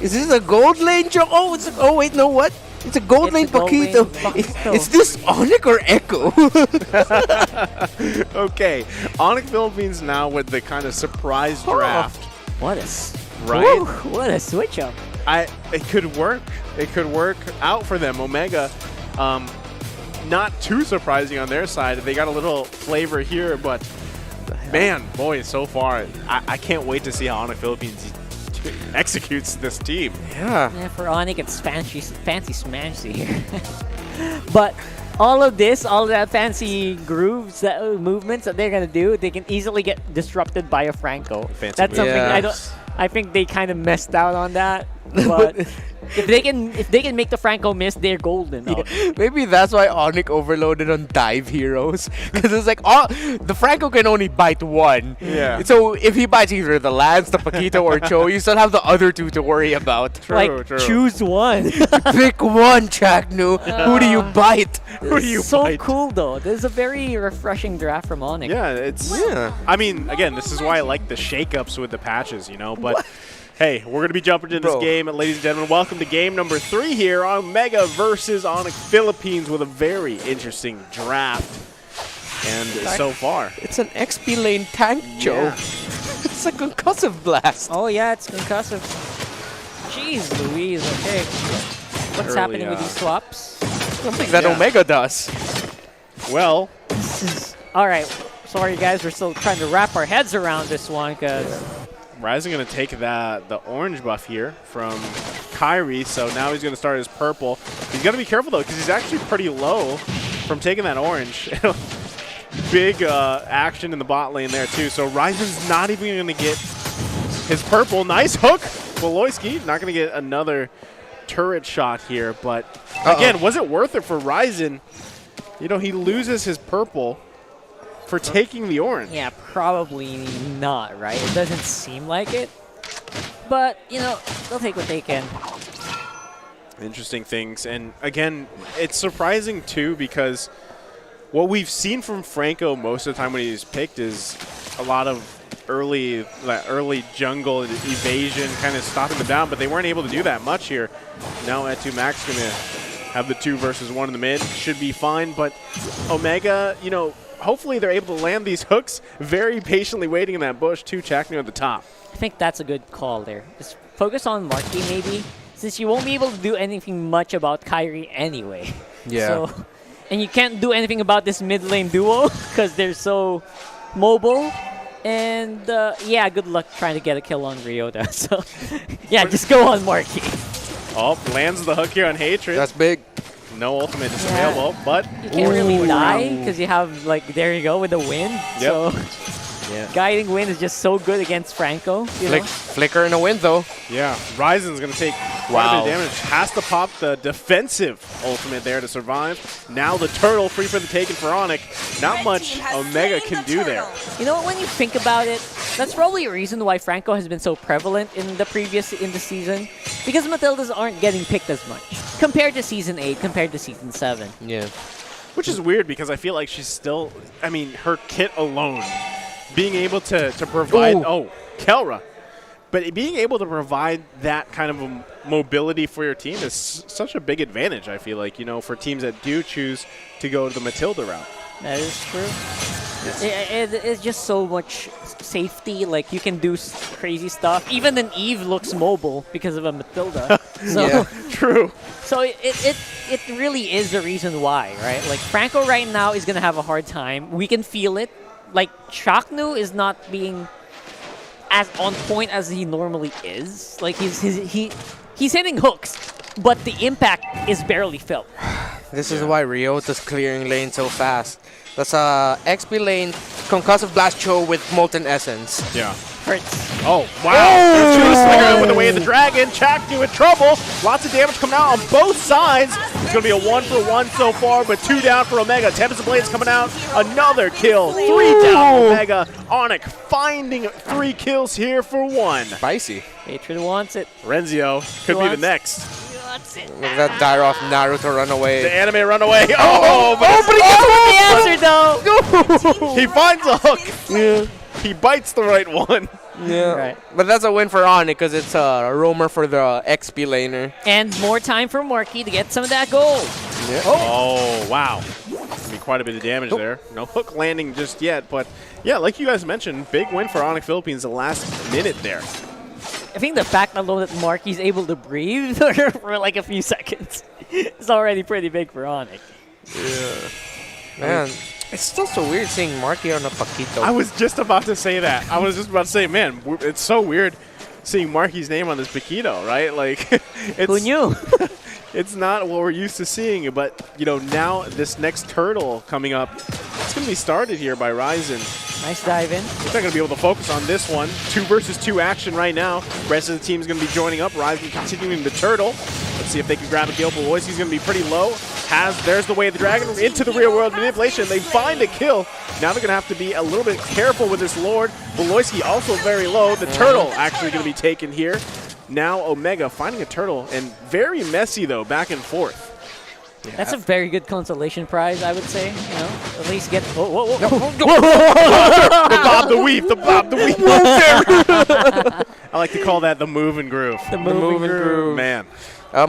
Is this a gold lane joke? Oh, oh wait, no, what? It's a gold lane Paquito. Is this ONIC or Echo? Okay, ONIC Philippines now with the kind of surprise draft. What Right? what a switch up. It could work. It could work out for them. Omega, not too surprising on their side. They got a little flavor here, but man, boy, so far, I can't wait to see how ONIC Philippines executes this team. Yeah. For ONIC, it's fancy smancy here. But all of that fancy grooves, movements that they're gonna do, they can easily get disrupted by a Franco. That's something I think they kind of messed out on that. But if they can make the Franco miss, they're golden. Yeah, maybe that's why ONIC overloaded on dive heroes, because it's like, oh, the Franco can only bite one. Yeah. So if he bites either the Lance, the Paquito, or Cho, you still have the other two to worry about. True. Choose one. Pick one, Chaknu. Who do you bite? Who do you so bite? cool though. This is a very refreshing draft from ONIC. Yeah, I mean, again, this is why I like the shakeups with the patches, you know. But hey, we're gonna be jumping into this game, and ladies and gentlemen, welcome to game number 3 here on Omega versus ONIC Philippines with a very interesting draft. And so far, It's an XP lane tank, Cho. Yeah. It's a concussive blast. Oh yeah, it's concussive. Jeez Louise, okay. What's happening with these swaps? Something that Omega does. well, Alright, sorry guys, we're still trying to wrap our heads around this one, because Ryzen going to take the orange buff here from Kyrie, so now he's going to start his purple. He's got to be careful, though, because he's actually pretty low from taking that orange. Big action in the bot lane there, too. So Ryzen's not even going to get his purple. Nice hook. Woloyski not going to get another turret shot here, but again, was it worth it for Ryzen? You know, he loses his purple for taking the orange. yeah, probably not, right? It doesn't seem like it. But, you know, they'll take what they can. Interesting things. And again, it's surprising too, because what we've seen from Franco most of the time when he's picked is a lot of early jungle evasion, kind of stopping them down, but they weren't able to do that much here. Now Etu Max going to have the 2 versus 1 in the mid. Should be fine, but Omega, you know, hopefully they're able to land these hooks, very patiently waiting in that bush. Chaknu at the top. I think that's a good call there. Just focus on Marky maybe, since you won't be able to do anything much about Kyrie anyway. Yeah. So, and you can't do anything about this mid lane duo because they're so mobile. And yeah, good luck trying to get a kill on Ryota. So yeah, just go on Marky. Oh, lands the hook here on Hatred. That's big. No ultimate is available, but You can't really die because you have, like, there you go with the wind. Yep. So Yeah. guiding wind is just so good against Franco. You know? Flicker in a wind, though. yeah, Ryzen's going to take quite a bit of damage. Has to pop the defensive ultimate there to survive. Now the turtle free for the taking for ONIC. Not much Omega can do there. You know what, when you think about it, that's probably a reason why Franco has been so prevalent in the season. Because Matildas aren't getting picked as much. Compared to Season 8, compared to Season 7. Yeah. Which is weird because I feel like she's still, I mean, her kit alone, being able to provide, Kelra. But being able to provide that kind of a mobility for your team is such a big advantage, I feel like, you know, for teams that do choose to go to the Matilda route. That is true. It's just so much safety. Like, you can do crazy stuff. Even an Eve looks mobile because of a Matilda. So, Yeah. True. So it really is the reason why, right? Like, Franco right now is going to have a hard time. We can feel it. Like, Chaknu is not being as on point as he normally is. Like, he's hitting hooks, but the impact is barely felt. This is why Ryota's clearing lane so fast. That's a XP lane concussive blast Cho with molten essence. Yeah. Hurts. Oh, wow. There's True Slinger with the way of the dragon. Chaknu in trouble. Lots of damage coming out on both sides. It's going to be a 1-for-1 so far, but 2 down for Omega. Tempest Blades coming out. Another kill. 3 down for Omega. ONIC finding 3 kills here for 1. Spicy. Hatred wants it. Renzio could be the next. He wants it. Look at that Dyroff Naruto run away. The anime runaway. Oh, But he gets the answer, though. he finds a hook. Yeah. He bites the right one. Yeah, Right. but that's a win for ONIC because it's a roamer for the XP laner. And more time for Marky to get some of that gold. Yeah. Oh, wow. Gonna be quite a bit of damage there. No hook landing just yet, but yeah, like you guys mentioned, big win for ONIC Philippines the last minute there. I think the fact alone that Marky's able to breathe for like a few seconds is already pretty big for ONIC. Yeah. Man, it's still so weird seeing Marky on a Paquito. I was just about to say that. I was just about to say, man, it's so weird seeing Marky's name on this Paquito, right? Like, it's, Who knew? it's not what we're used to seeing, but, you know, now this next turtle coming up, it's going to be started here by Ryzen. Nice dive in. He's not going to be able to focus on this one. 2 versus 2 action right now. Rest of the team is going to be joining up. Ryzen continuing the turtle. Let's see if they can grab a kill. Belois, he's going to be pretty low. There's the way of the dragon into the real world manipulation. They find a kill. Now they're going to have to be a little bit careful with this Lord. Beloisky also very low. The turtle actually going to be taken here. Now Omega finding a turtle, and very messy though, back and forth. Yeah. That's a very good consolation prize, I would say. You know, at least get. Whoa, whoa, whoa. The bob the weave, the bob the weave. I like to call that the move and groove. The move and groove. Man.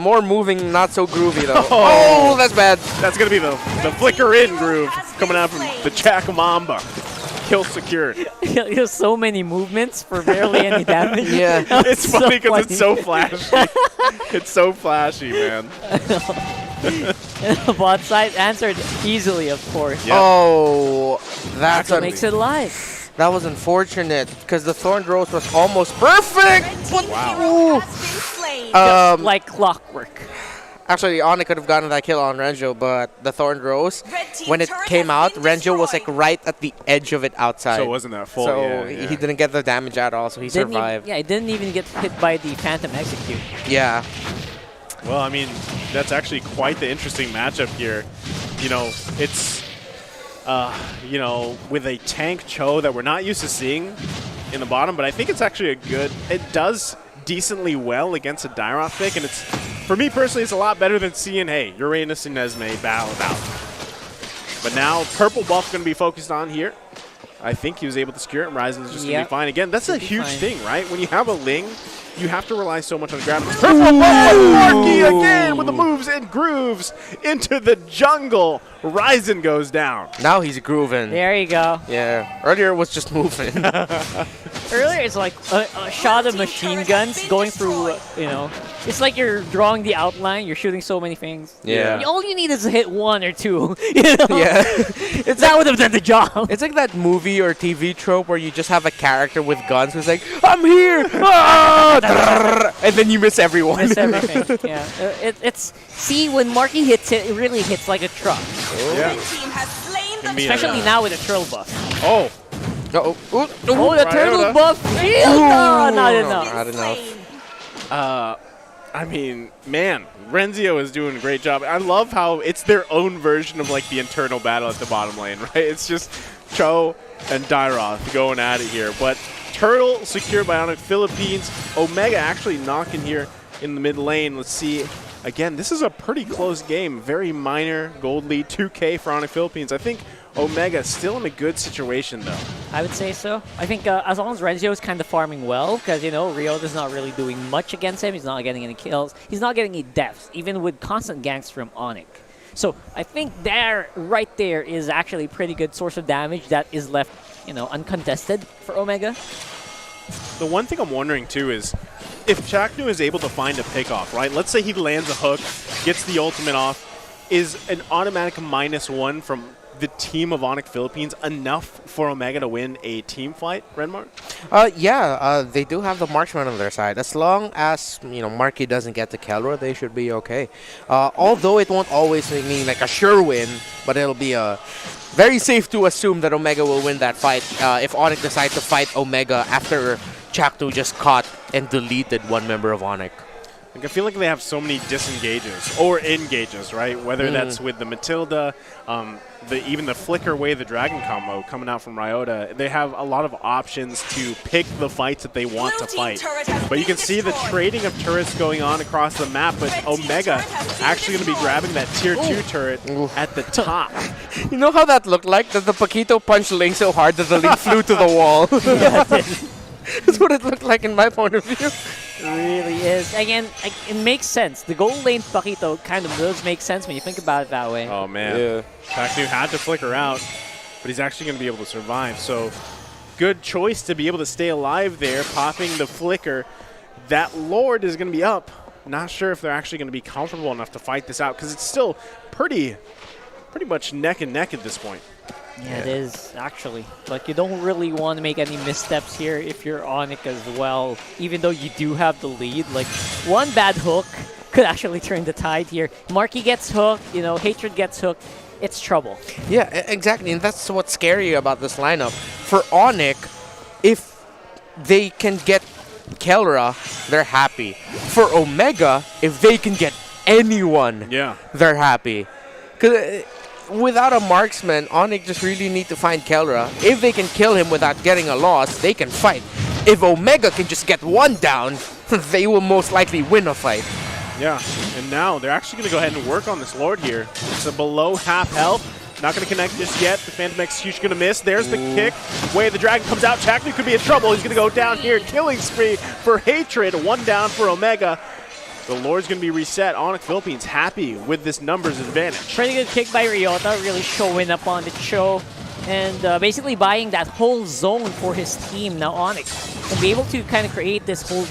More moving, not so groovy though. Oh, that's bad. That's going to be the flicker in groove coming out from the Jack Mamba. Kill secured. There's so many movements for barely any damage. Yeah. It's funny because it's so flashy. It's so flashy, man. The bot side answered easily, of course. Yep. Oh, that's What makes it live? that was unfortunate because the Thorned Rose was almost perfect. Wow. Just like clockwork. Actually, ONIC could have gotten that kill on Renjo, but the Thorned Rose, when it came out, Renjo was like right at the edge of it outside. So it wasn't that full. So yeah. he didn't get the damage at all, so he survived. He didn't even get hit by the Phantom Execute. Yeah. Well, I mean, that's actually quite the interesting matchup here. You know, it's, you know, with a tank Cho that we're not used to seeing in the bottom, but I think it's actually it does decently well against a Dairoth pick, and it's, for me personally, it's a lot better than seeing, hey, Uranus and Nesme battle it out. But now, purple buff going to be focused on here. I think he was able to secure it, and Ryzen's just going to be fine. Again, that's a huge thing, right? When you have a Ling, you have to rely so much on gravity. Purple buff from Marky again with the moves and grooves into the jungle. Ryzen goes down. Now he's grooving. There you go. Yeah. Earlier it was just moving. Earlier it's like a shot of machine guns going through, you know, it's like you're drawing the outline, you're shooting so many things. Yeah. All you need is to hit 1 or 2, you know? Yeah. That would have done the job. It's like that movie or TV trope where you just have a character with guns who's like, I'm here! Ah! And then you miss everyone. Miss everything. Yeah. It's see, when Marky hits it, it really hits like a truck. Yeah. Especially now with a turtle buff. Oh. Uh-oh. Ooh. Oh, the turtle buff! No, not enough. Not enough. I mean, man, Renzio is doing a great job. I love how it's their own version of like the internal battle at the bottom lane, right? It's just Cho and Dairoth going at it here. But Turtle secured by ONIC Philippines. Omega actually knocking here in the mid lane. Let's see. Again, this is a pretty close game. Very minor gold lead, 2K for ONIC Philippines. I think Omega still in a good situation, though. I would say so. I think as long as Renzio is kind of farming well, because, you know, Ryota's not really doing much against him. He's not getting any kills. He's not getting any deaths, even with constant ganks from ONIC. So I think right there is actually a pretty good source of damage that is left, you know, uncontested for Omega. The one thing I'm wondering, too, is if Chaknu is able to find a pick-off, right? Let's say he lands a hook, gets the ultimate off, is an automatic -1 from the team of ONIC Philippines enough for Omega to win a team fight, Renmark? Yeah, they do have the marksman on their side. As long as, you know, Marky doesn't get the Kelra, they should be okay. Although it won't always mean like a sure win, but it'll be very safe to assume that Omega will win that fight if ONIC decide to fight Omega after Chaknu just caught and deleted one member of ONIC. Like, I feel like they have so many disengages or engages, right? Whether that's with the Matilda, even the Flicker Way the Dragon combo coming out from Ryota. They have a lot of options to pick the fights that they want to fight. But you can see the trading of turrets going on across the map, but Omega actually going to be grabbing that tier 2 turret at the top. You know how that looked like? That the Paquito punched Ling so hard that the Ling flew to the wall. That's what it looked like in my point of view. It really is. Again, it makes sense. The gold lane Pakito kind of does make sense when you think about it that way. Oh, man. Yeah. Paktu had to flicker out, but he's actually going to be able to survive. So good choice to be able to stay alive there, popping the flicker. That Lord is going to be up. Not sure if they're actually going to be comfortable enough to fight this out because it's still pretty much neck and neck at this point. Yeah, it is, actually. Like, you don't really want to make any missteps here if you're ONIC as well, even though you do have the lead. Like, one bad hook could actually turn the tide here. Marky gets hooked, you know, Hatred gets hooked. It's trouble. Yeah, exactly. And that's what's scary about this lineup. For ONIC, if they can get Kelra, they're happy. For Omega, if they can get anyone, they're happy. Because without a marksman, ONIC just really need to find Kelra. If they can kill him without getting a loss, they can fight. If Omega can just get one down, they will most likely win a fight. Yeah, and now they're actually going to go ahead and work on this Lord here. It's a below half health. Not going to connect just yet. The Phantom Execution going to miss. There's the kick. Way the Dragon comes out. Chaknu could be in trouble. He's going to go down here. Killing spree for Hatred. One down for Omega. The Lord's going to be reset. ONIC Philippines happy with this numbers advantage. Pretty good kick by Ryota, really showing up on the show. And basically buying that whole zone for his team now, ONIC. And be able to kind of create this whole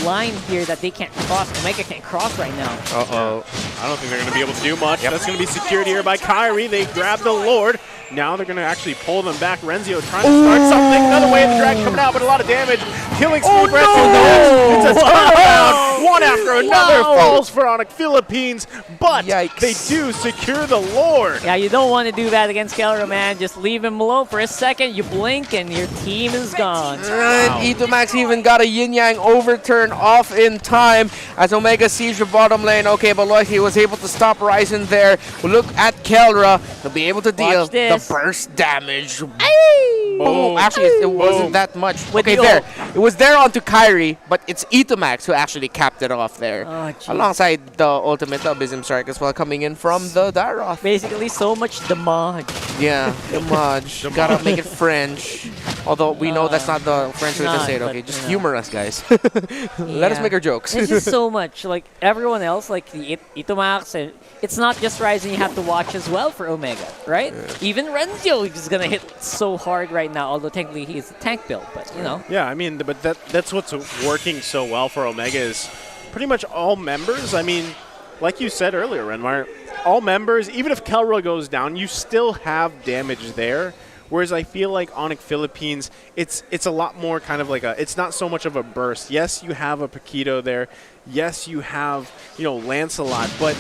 line here that they can't cross. Omega can't cross right now. Uh-oh. I don't think they're going to be able to do much. That's going to be secured here by Kyrie. They grab the Lord. Now they're going to actually pull them back. Renzio trying to start something. Another way of the Dragon coming out, but a lot of damage. Killing spree for Renzio. It's a turnaround. One after another falls for ONIC Philippines, but they do secure the Lord. Yeah, you don't want to do that against Kelra, man. Just leave him alone for a second. You blink and your team is gone. Wow. Itomax even got a yin-yang overturn off in time as Omega sees the bottom lane. Okay, but look, he was able to stop Ryzen there. Look at Kelra. He'll be able to deal the burst damage. Oh, actually, it wasn't that much. Okay, there. It was there onto Kyrie, but it's Itomax who actually capped it off there. Alongside the ultimate Abysm Strike as well, coming in from the Daroth. Basically, so much damage. Yeah, damage. Gotta make it French. Although we know that's not the French way to say it. Okay, just humor us, guys. Let us make our jokes. It's just so much. Like, everyone else, like the Itomax, and it's not just Ryzen you have to watch as well for Omega, right? Even Renzio is going to hit so hard right now, although technically he's a tank build, but you know. Yeah, I mean, but that's what's working so well for Omega is pretty much all members. I mean, like you said earlier, Renmar, all members, even if Kelra goes down, you still have damage there. Whereas I feel like ONIC Philippines, it's a lot more kind of like it's not so much of a burst. Yes, you have a Paquito there. Yes, you have, Lancelot. But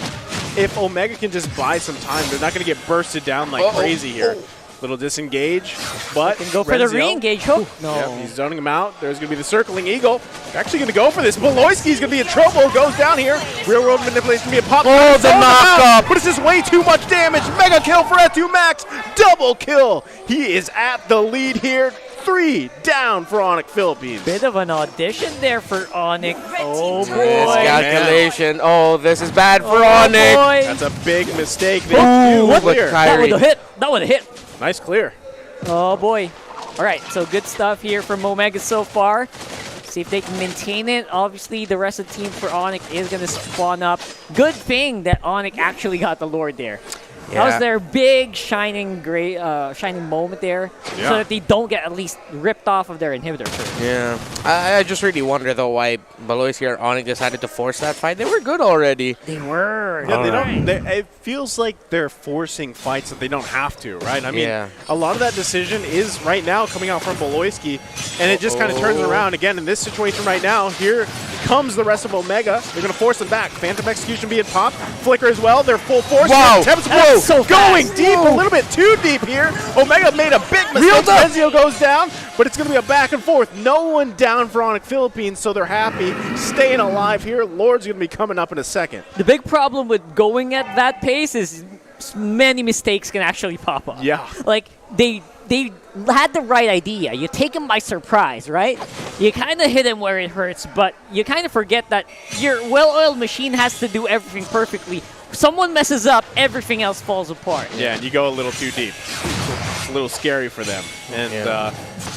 if Omega can just buy some time, they're not going to get bursted down like crazy here. Little disengage, but can go for the re-engage hook. No. Yep, he's zoning him out. There's going to be the circling eagle. They're actually going to go for this. Beloyski's going to be in trouble. Goes down here. Real world manipulation going to be a pop. Oh, the knock-up. But it's just way too much damage. Mega kill for Max. Double kill. He is at the lead here. 3 down for ONIC Philippines. Bit of an audition there for ONIC. Oh boy. Miscalculation. Oh, this is bad for ONIC. Boy. That's a big mistake. They Ooh, clear. That would have hit. That would have hit. Nice clear. Oh boy. All right, so good stuff here from Omega so far. See if they can maintain it. Obviously, the rest of the team for ONIC is going to spawn up. Good thing that ONIC actually got the Lord there. That was their big shining moment there, so that they don't get at least ripped off of their inhibitor turret. Yeah. I just really wonder, though, why Beloyski or ONIC decided to force that fight. They were good already. They were. Yeah, it feels like they're forcing fights that they don't have to, right? I mean, a lot of that decision is right now coming out from Beloyski, and it just kind of turns around. Again, in this situation right now, here comes the rest of Omega. They're going to force them back. Phantom Execution being popped. Flicker as well. They're full force. Wow. So going deep, a little bit too deep here. Omega made a big mistake. Renzio goes down, but it's going to be a back and forth. No one down for ONIC Philippines, so they're happy. Staying alive here. Lord's going to be coming up in a second. The big problem with going at that pace is many mistakes can actually pop up. Yeah. Like, they had the right idea. You take him by surprise, right? You kind of hit him where it hurts, but you kind of forget that your well-oiled machine has to do everything perfectly. Someone messes up, everything else falls apart. Yeah, and you go a little too deep. a little scary for them. And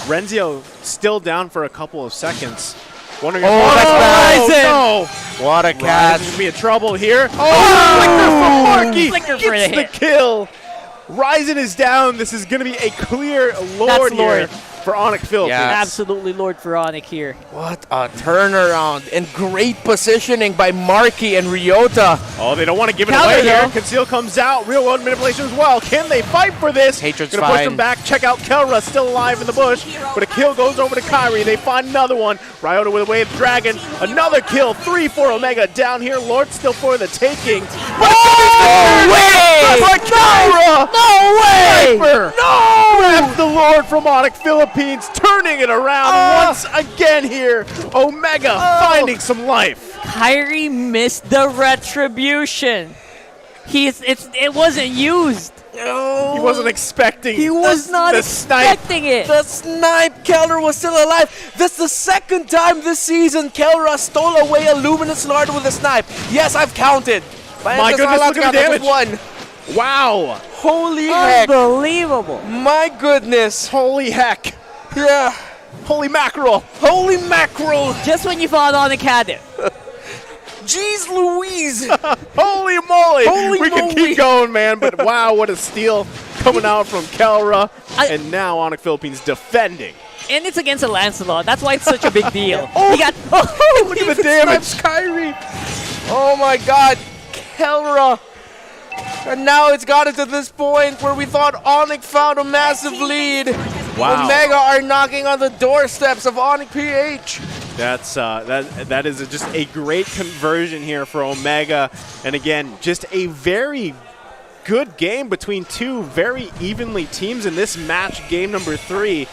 Renzio still down for a couple of seconds. Wondering that's if no! What a catch. Ryzen be in trouble here. Flicker from Marky Flicker for gets the the hit. kill. Ryzen is down. This is going to be a clear Lord here for ONIC Philippines. Yeah. Absolutely Lord for ONIC here. What a turnaround and great positioning by Marky and Ryota. Oh, they don't want to give it Counter, away here. though. Conceal comes out. Real world manipulation as well. Can they fight for this? Hatred's Gonna push fine. them back. Check out Kelra still alive in the bush. But a kill goes over to Kyrie. They find another one. Ryota with a wave dragon. Another kill. 3 for Omega down here. Lord still for the taking. No way! No way! Sniper grabs the Lord from ONIC Philippines, turning it around once again here. Omega finding some life. Kyrie missed the retribution. It wasn't used. No. He wasn't expecting. He was Not the snipe. expecting it. The snipe. Kelra was still alive. That's the second time this season Kelra stole away a Luminous Lord with a snipe. Yes, I've counted. My goodness, look at the damage. One. Wow. Holy heck. Unbelievable. My goodness. Holy heck. Yeah. Holy mackerel. Holy mackerel. Just when you thought ONIC had it. Jeez Louise. Holy moly. Holy we can moly. keep going, man. But wow, what a steal coming out from Kelra. And now ONIC Philippines defending. And it's against a Lancelot. That's why it's such a big deal. Oh. He got Look at the damage. Kyrie. Oh my god. Kelra. And now it's gotten to this point where we thought ONIC found a massive lead. Wow. Omega are knocking on the doorsteps of ONIC PH. That's that is just a great conversion here for Omega, and again, just a very good game between two very evenly teams in this match, game number 3.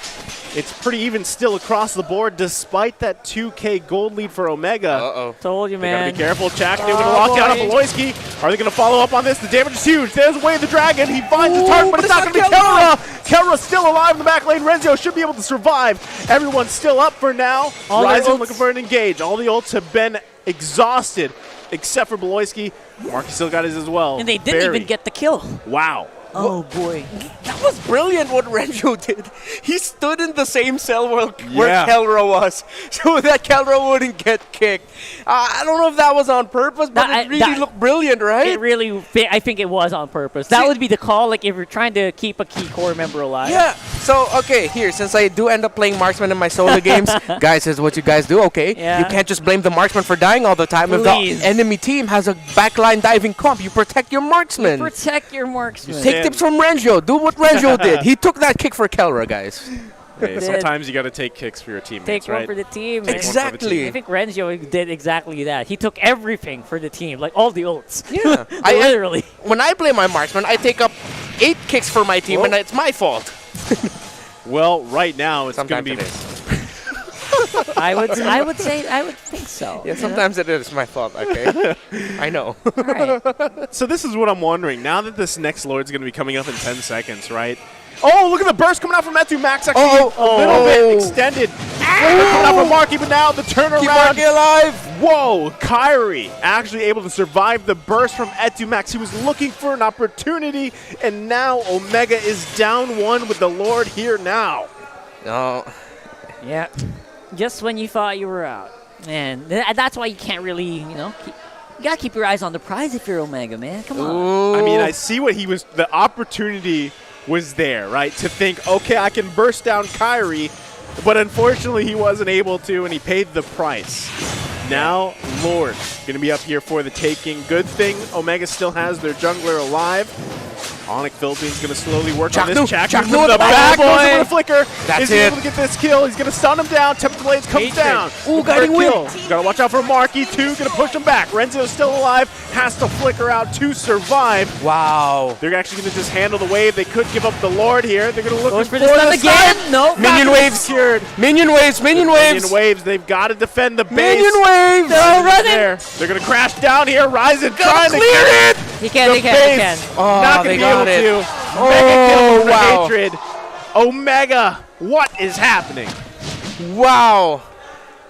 It's pretty even still across the board, despite that 2K gold lead for Omega. Uh-oh. Told you, They gotta man. be careful. Chak doing a lockdown on Beloyski. Are they gonna follow up on this? The damage is huge. There's away the dragon. He finds the target, but it's not gonna be Kelra. Kelra's still alive in the back lane. Renzio should be able to survive. Everyone's still up for now. All their Ryzen ults- looking for an engage. All the ults have been exhausted, except for Beloyski. Marky still got his as well. And they didn't Barry. even get the kill. Wow. Oh, boy. That was brilliant what Renjo did. He stood in the same cell where Yeah. Kelra was, so that Kelra wouldn't get kicked. I don't know if that was on purpose, but it really looked brilliant, right? It really, I think it was on purpose. That See- would be the call, like if you're trying to keep a key core member alive. Yeah. So, okay, here, since I do end up playing marksman in my solo games, guys, this is what you guys do, okay? Yeah. You can't just blame the marksman for dying all the time. Please. If the enemy team has a backline diving comp, you protect your marksman. Protect your marksman. Take Take tips from Renjo. Do what Renjo did. He took that kick for Kelra, guys. Hey, sometimes you got to take kicks for your teammates, Take right? one for the team. man. Exactly. I think Renzio did exactly that. He took everything for the team, like all the ults. Yeah. Literally. When I play my marksman, I take up 8 kicks for my team, and it's my fault. Well, right now it's going to Sometimes be. it is. I would think so. Yeah, sometimes it is my fault, okay? I know. All right. So this is what I'm wondering. Now that this next Lord's going to be coming up in 10 seconds, right? Oh, look at the burst coming out from Metu. Max actually a little bit extended. Coming out from Marky, but now the Keep turnaround. Marky alive. Whoa, Kyrie actually able to survive the burst from Etumax. He was looking for an opportunity, and now Omega is down 1 with the Lord here now. No. Yeah. Just when you thought you were out. Man, that's why you can't really, you gotta keep your eyes on the prize if you're Omega, man. Come on. I mean, I see what he was, the opportunity was there, right? To think, okay, I can burst down Kyrie, but unfortunately he wasn't able to, and he paid the price. Now, Lord, gonna be up here for the taking. Good thing Omega still has their jungler alive. ONIC Philippines going to slowly work on this. Chak Chak from with the the back, boy. goes over the flicker. That's Is he it. able to get this kill? He's going to stun him down. Temper Blades comes down. Ooh, guiding kill. wind. Got to watch out for Marky, too. Going to push him back. Renzio's still alive. Has to flicker out to survive. Wow. They're actually going to just handle the wave. They could give up the Lord here. They're going to look Goes for for the stun again. stun. No. Minion waves. Secured. Minion waves. Minion waves. Minion waves. They've got to defend the base. Minion waves. No, running. There. They're going to crash down here. Ryzen Gotta trying to clear get it. He can, the he can, base. he can. Oh, Not they going to be able got it. to. Mega kill for wow. Hatred. Omega, what is happening? Wow.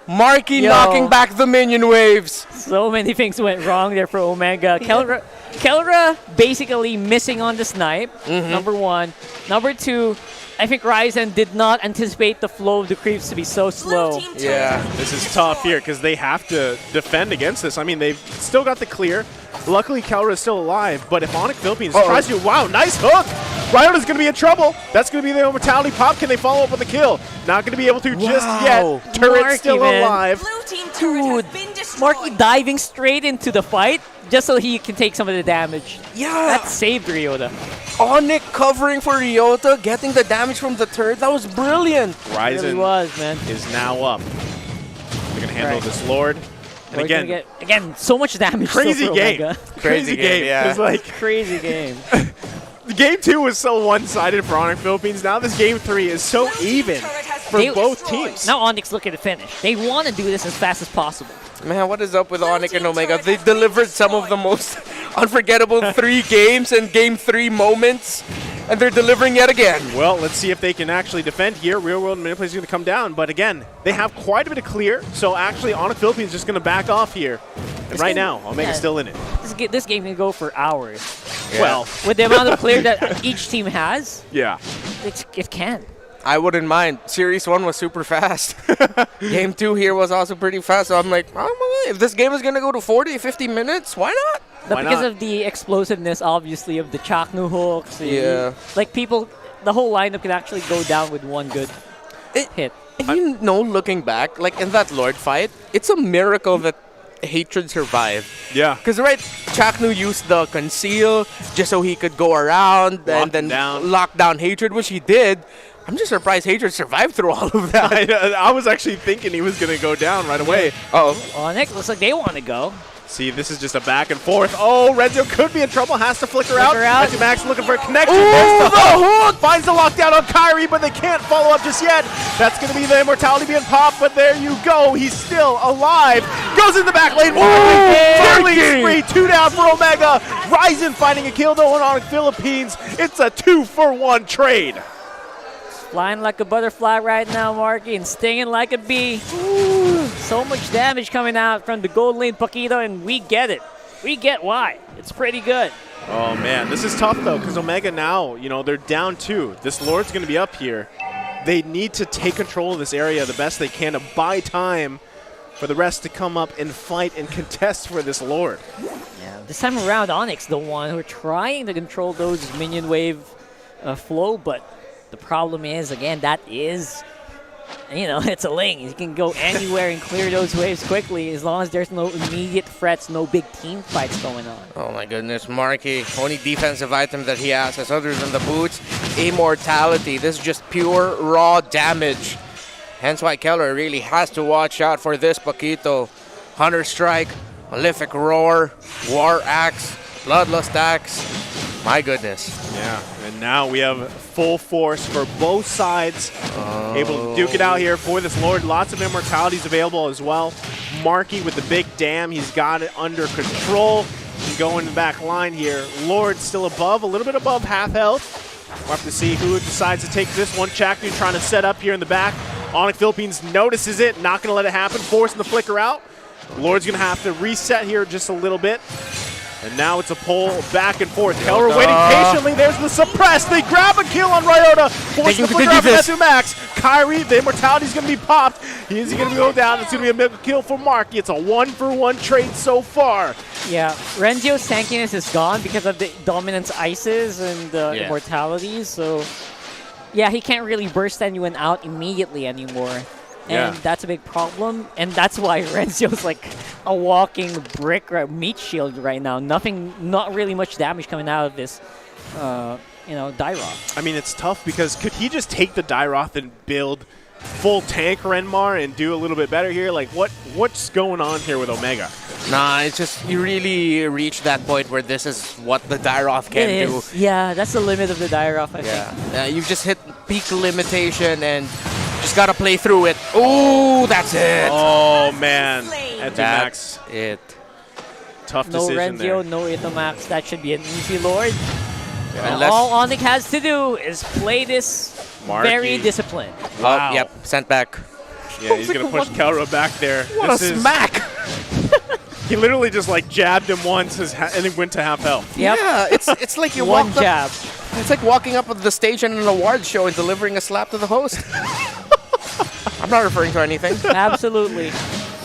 Marky Yo. knocking back the minion waves. So many things went wrong there for Omega. Kelra basically missing on the snipe, number one. Number two, I think Ryzen did not anticipate the flow of the creeps to be so slow. Yeah. This is tough here because they have to defend against this. I mean, they've still got the clear. Luckily, Kelra is still alive, but if ONIC Philippines tries to, wow, nice hook! Ryota's going to be in trouble. That's going to be the mortality pop. Can they follow up with a kill? Not going to be able to just yet. Turret Marky, still man. alive. Blue team turret has Dude, been destroyed. Marky diving straight into the fight just so he can take some of the damage. Yeah. That saved Ryota. ONIC covering for Ryota, getting the damage from the turret. That was brilliant. It really Ryzen was, man. is now up. They're going to handle Right. this Lord. And We're gonna again, again, so much damage. still crazy for game. Omega. Crazy game. yeah. It's like Crazy game. Game 2 was so one-sided for ONIC Philippines. Now this Game 3 is so even for They- both teams. Now Onyx looking to finish. They want to do this as fast as possible. Man, what is up with ONIC and Omega? They delivered some of the most unforgettable 3 games and Game 3 moments, and they're delivering yet again. Well, let's see if they can actually defend here. Real World Manipulation is going to come down, but again, they have quite a bit of clear, so actually ONIC Philippines is just going to back off here. And right game- now, Omega's yeah. still in it. This game can go for hours. Well, With the amount of clear that each team has, yeah. it can. I wouldn't mind. Series 1 was super fast. Game 2 here was also pretty fast, so I'm like, if this game is going to go to 40, 50 minutes, why not? But Why because not? of the explosiveness, obviously, of the Chaknu hooks. Yeah. Like people, the whole lineup can actually go down with one good hit. And you know, looking back, like in that Lord fight, it's a miracle that Hatred survived. Yeah. Because, right, Chaknu used the conceal just so he could go around Lock and then down. lock down Hatred, which he did. I'm just surprised Hatred survived through all of that. I was actually thinking he was going to go down right away. Oh, Onyx looks like they want to go. See, this is just a back and forth. Oh, Renzo could be in trouble. Has to flicker out. out. Renzo Max looking for a connection. Ooh, There's the the hook. Finds the lockdown on Kyrie, but they can't follow up just yet. That's going to be the immortality being popped, but there you go. He's still alive. Goes in the back lane. Killing spree. 2 down for Omega. Ryzen finding a kill though on Philippines. It's a 2-for-1 trade. Flying like a butterfly right now, Marky, and stinging like a bee. Ooh, so much damage coming out from the gold lane Paquito, and we get it. We get why. It's pretty good. Oh man, this is tough though, because Omega now, you know, they're down 2. This Lord's going to be up here. They need to take control of this area the best they can to buy time for the rest to come up and fight and contest for this Lord. Yeah, this time around, Onyx, the one who are trying to control those minion wave flow, but the problem is, again, that is, you know, it's a Ling. You can go anywhere and clear those waves quickly as long as there's no immediate threats, no big team fights going on. oh my goodness, Marky. Only defensive item that he has other than the boots, immortality. This is just pure raw damage. Hence why Keller really has to watch out for this Paquito. Hunter Strike, Malefic Roar, War Axe, Bloodlust Axe. My goodness. Yeah, and now we have full force for both sides. Able to duke it out here for this Lord. Lots of immortalities available as well. Marky with the big dam. He's got it under control. Going in the back line here. Lord still above, a little bit above half health. We'll have to see who decides to take this one. Chaknu trying to set up here in the back. ONIC Philippines notices it, not going to let it happen, forcing the flicker out. Lord's going to have to reset here just a little bit. And now it's a pull back and forth. Keller waiting patiently. There's the suppress. They grab a kill on Ryota. Forcing the flicker out for Metsu Max. Kyrie, the immortality's going to be popped. Is he going to go down? It's going to be a mega kill for Marky. It's a 1-for-1 trade so far. Yeah, Renzio's tankiness is gone because of the dominance ices and immortalities, so yeah, he can't really burst anyone out immediately anymore. And that's a big problem, and that's why Renzio's like a walking brick meat shield right now. Not really much damage coming out of this, Dairoth. I mean, it's tough because could he just take the Dairoth and build full tank Renmar and do a little bit better here? Like, what's going on here with Omega? Nah, it's just you really reach that point where this is what the Dairoth can do. Yeah, that's the limit of the Dairoth, I think. You've just hit peak limitation and just gotta play through it. Oh, that's it. Oh man, Metsu Max. That's it. Tough No decision Renzio, there. no Itomax. That should be an easy Lord. Unless- All Onyx has to do is play this Marky. very disciplined. Oh, yep, sent back. Yeah, he's going to push Kelra back there. What a smack! He literally just like jabbed him once and then went to half health. Yep. Yeah, it's like you One walked up. jab. It's like walking up at the stage in an awards show and delivering a slap to the host. I'm not referring to anything. Absolutely.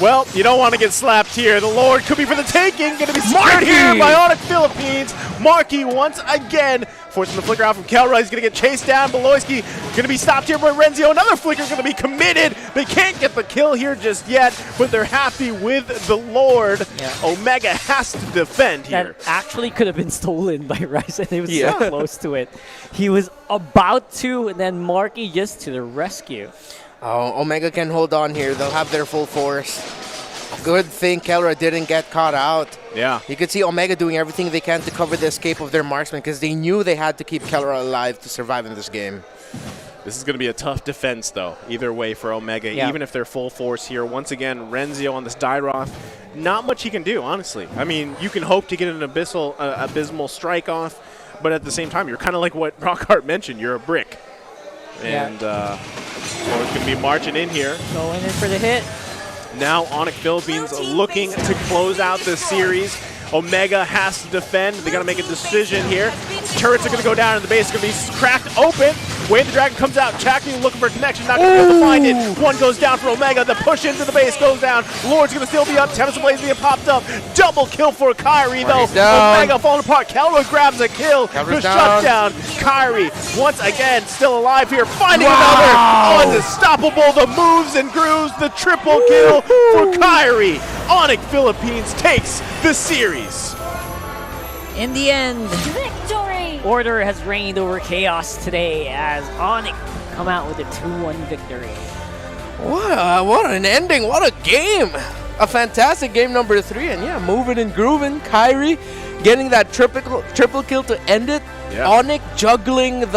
Well, you don't want to get slapped here. The Lord could be for the taking. Going to be secured here by ONIC Philippines. Marky once again forcing the flicker out from Kelra. He's going to get chased down. Beloyski going to be stopped here by Renzio. Another flicker going to be committed. They can't get the kill here just yet, but they're happy with the Lord. Yeah. Omega has to defend here. That actually could have been stolen by Ryzen. He was so close to it. He was about to, and then Marky just to the rescue. Oh, Omega can hold on here. They'll have their full force. Good thing Kelra didn't get caught out. Yeah. You could see Omega doing everything they can to cover the escape of their marksman because they knew they had to keep Kelra alive to survive in this game. This is going to be a tough defense, though, either way for Omega, even if they're full force here. Once again, Renzio on this Dairoth. Not much he can do, honestly. I mean, you can hope to get an abysmal strike off, but at the same time, you're kind of like what Rockhart mentioned. You're a brick. And Lord's going to be marching in here. Going in for the hit. Now ONIC Philippines looking to close out this series. Omega has to defend. They got to make a decision here. Turrets are going to go down, and the base is going to be cracked open. Wade the Dragon comes out. Chakni looking for a connection. Not going to be able to find it. One goes down for Omega. The push into the base goes down. Lord's going to still be up. Tempest Blaze being popped up. Double kill for Kyrie, though. Omega falling apart. Kelra grabs a kill. The shutdown. Kyrie, once again, still alive here. Finding another. Unstoppable. The moves and grooves. The triple kill for Kyrie. ONIC Philippines takes the series. In the end, Victory! order has reigned over chaos today as ONIC come out with a 2-1 victory. What an ending. What a game. A fantastic game number 3. And yeah, moving and grooving. Kyrie getting that triple kill to end it. Yeah. ONIC juggling the